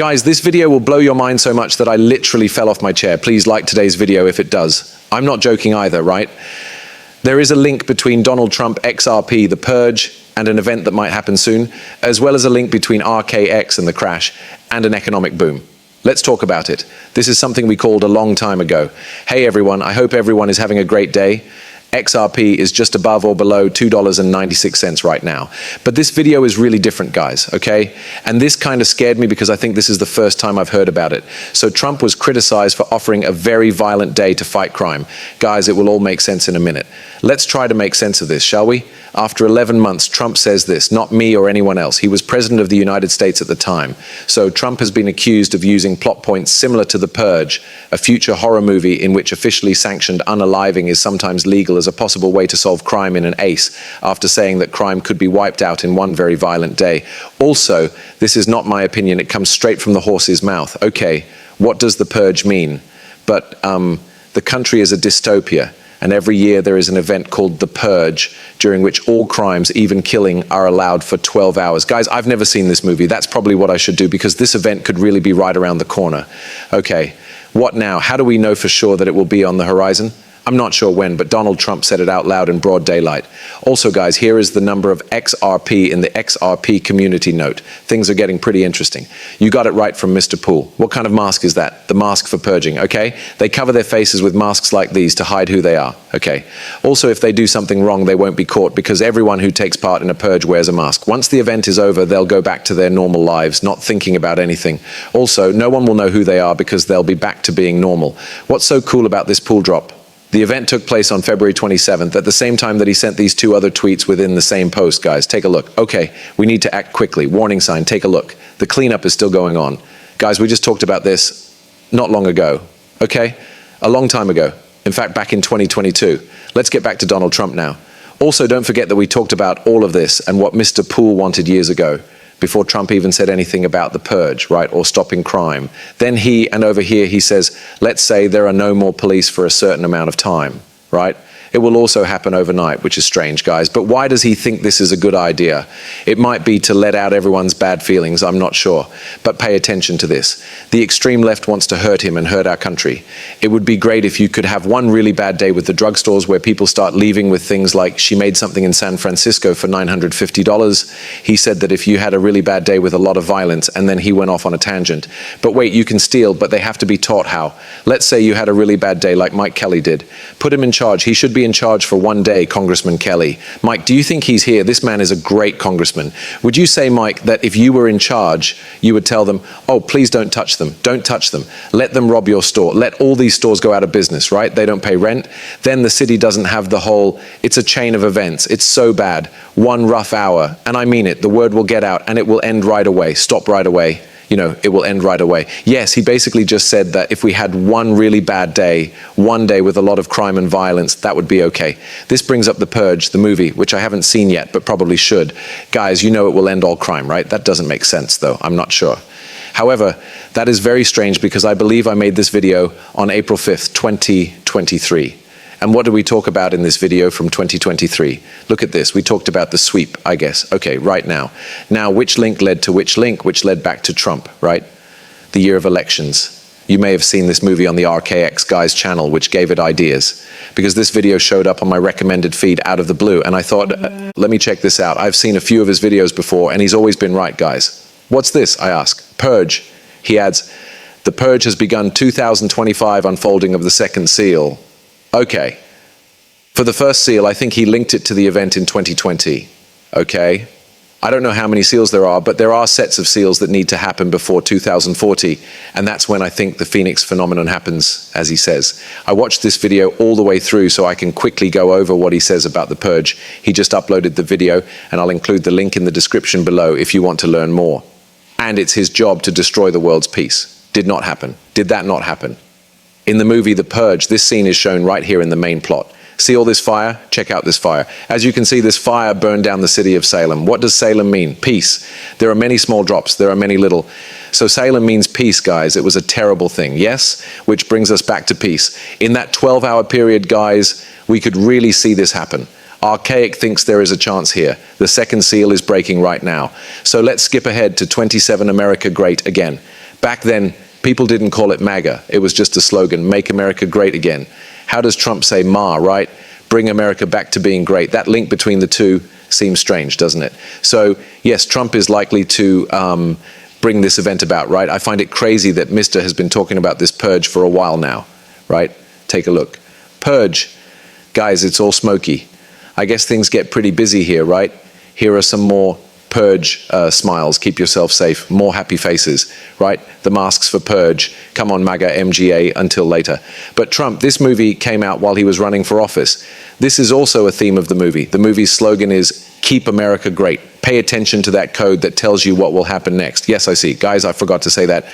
Guys, this video will blow your mind so much that I literally fell off my chair. Please like today's video if it does. I'm not joking either, right? There is a link between Donald Trump, XRP, the purge, and an event that might happen soon, as well as a link between ARCHAIX and the crash, and an economic boom. Let's talk about it. This is something we called a long time ago. Hey everyone, I hope everyone is having a great day. XRP is just above or below $2.96 right now. But this video is really different, guys, okay? And this kind of scared me because I think this is the first time I've heard about it. So Trump was criticized for offering a very violent day to fight crime. Guys, it will all make sense in a minute. Let's try to make sense of this, shall we? After 11 months, Trump says this, not me or anyone else. He was president of the United States at the time. So Trump has been accused of using plot points similar to The Purge, a future horror movie in which officially sanctioned unaliving is sometimes legal as a possible way to solve crime in an ace, after saying that crime could be wiped out in one very violent day. Also, this is not my opinion, it comes straight from the horse's mouth. Okay, what does the purge mean? But the country is a dystopia, and every year there is an event called the purge, during which all crimes, even killing, are allowed for 12 hours. Guys, I've never seen this movie. That's probably what I should do, because this event could really be right around the corner. Okay, what now? How do we know for sure that it will be on the horizon? I'm not sure when, but Donald Trump said it out loud in broad daylight. Also, guys, here is the number of XRP in the XRP community note. Things are getting pretty interesting. You got it right from Mr. Poole. What kind of mask is that? The mask for purging, okay? They cover their faces with masks like these to hide who they are, okay? Also, if they do something wrong, they won't be caught because everyone who takes part in a purge wears a mask. Once the event is over, they'll go back to their normal lives, not thinking about anything. Also, no one will know who they are because they'll be back to being normal. What's so cool about this Poole drop? The event took place on February 27th, at the same time that he sent these two other tweets within the same post, guys. Take a look. Okay, we need to act quickly. Warning sign, take a look. The cleanup is still going on. Guys, we just talked about this not long ago, okay? A long time ago. In fact, back in 2022. Let's get back to Donald Trump now. Also, don't forget that we talked about all of this and what Mr. Poole wanted years ago, before Trump even said anything about the purge, right, or stopping crime. Then and over here he says, let's say there are no more police for a certain amount of time, right? It will also happen overnight, which is strange, guys. But why does he think this is a good idea? It might be to let out everyone's bad feelings, I'm not sure. But pay attention to this. The extreme left wants to hurt him and hurt our country. It would be great if you could have one really bad day with the drugstores where people start leaving with things like, she made something in San Francisco for $950. He said that if you had a really bad day with a lot of violence, and then he went off on a tangent. But wait, you can steal, but they have to be taught how. Let's say you had a really bad day like Mike Kelly did. Put him in charge. He should be in charge for one day, Congressman Kelly. Mike, do you think he's here? This man is a great congressman. Would you say, Mike, that if you were in charge, you would tell them, oh, please don't touch them. Don't touch them. Let them rob your store. Let all these stores go out of business, right? They don't pay rent. Then the city doesn't have the whole, it's a chain of events. It's so bad. One rough hour. And I mean it. The word will get out and it will end right away. Stop right away. You know, it will end right away. Yes, he basically just said that if we had one really bad day, one day with a lot of crime and violence, that would be okay. This brings up The Purge, the movie, which I haven't seen yet, but probably should. Guys, you know it will end all crime, right? That doesn't make sense, though. I'm not sure. However, that is very strange because I believe I made this video on April 5th, 2023. And what did we talk about in this video from 2023? Look at this. We talked about the sweep, I guess. Okay, right now. Now, which link led to which link, which led back to Trump, right? The year of elections. You may have seen this movie on the ARCHAIX guys channel, which gave it ideas. Because this video showed up on my recommended feed out of the blue, and I thought, let me check this out. I've seen a few of his videos before, and he's always been right, guys. What's this, I ask? Purge. He adds, the purge has begun 2025 unfolding of the second seal. Okay. For the first seal, I think he linked it to the event in 2020. Okay. I don't know how many seals there are, but there are sets of seals that need to happen before 2040. And that's when I think the Phoenix phenomenon happens, as he says. I watched this video all the way through so I can quickly go over what he says about the purge. He just uploaded the video, and I'll include the link in the description below if you want to learn more. And it's his job to destroy the world's peace. Did not happen. Did that not happen? In the movie The Purge, this scene is shown right here in the main plot. See all this fire? Check out this fire. As you can see, this fire burned down the city of Salem. What does Salem mean? Peace. There are many small drops. There are many little. So Salem means peace, guys. It was a terrible thing, yes? Which brings us back to peace. In that 12-hour period, guys, we could really see this happen. ARCHAIX thinks there is a chance here. The second seal is breaking right now. So let's skip ahead to 27 America Great again. Back then, people didn't call it MAGA. It was just a slogan, Make America Great Again. How does Trump say Ma, right? Bring America back to being great. That link between the two seems strange, doesn't it? So, yes, Trump is likely to bring this event about, right? I find it crazy that Mr. has been talking about this purge for a while now, right? Take a look. Purge. Guys, it's all smoky. I guess things get pretty busy here, right? Here are some more purge smiles. Keep yourself safe. More happy faces, right? The masks for purge. Come on, MAGA, MGA, until later. But Trump, this movie came out while he was running for office. This is also a theme of the movie. The movie's slogan is, Keep America Great. Pay attention to that code that tells you what will happen next. Yes, I see. Guys, I forgot to say that.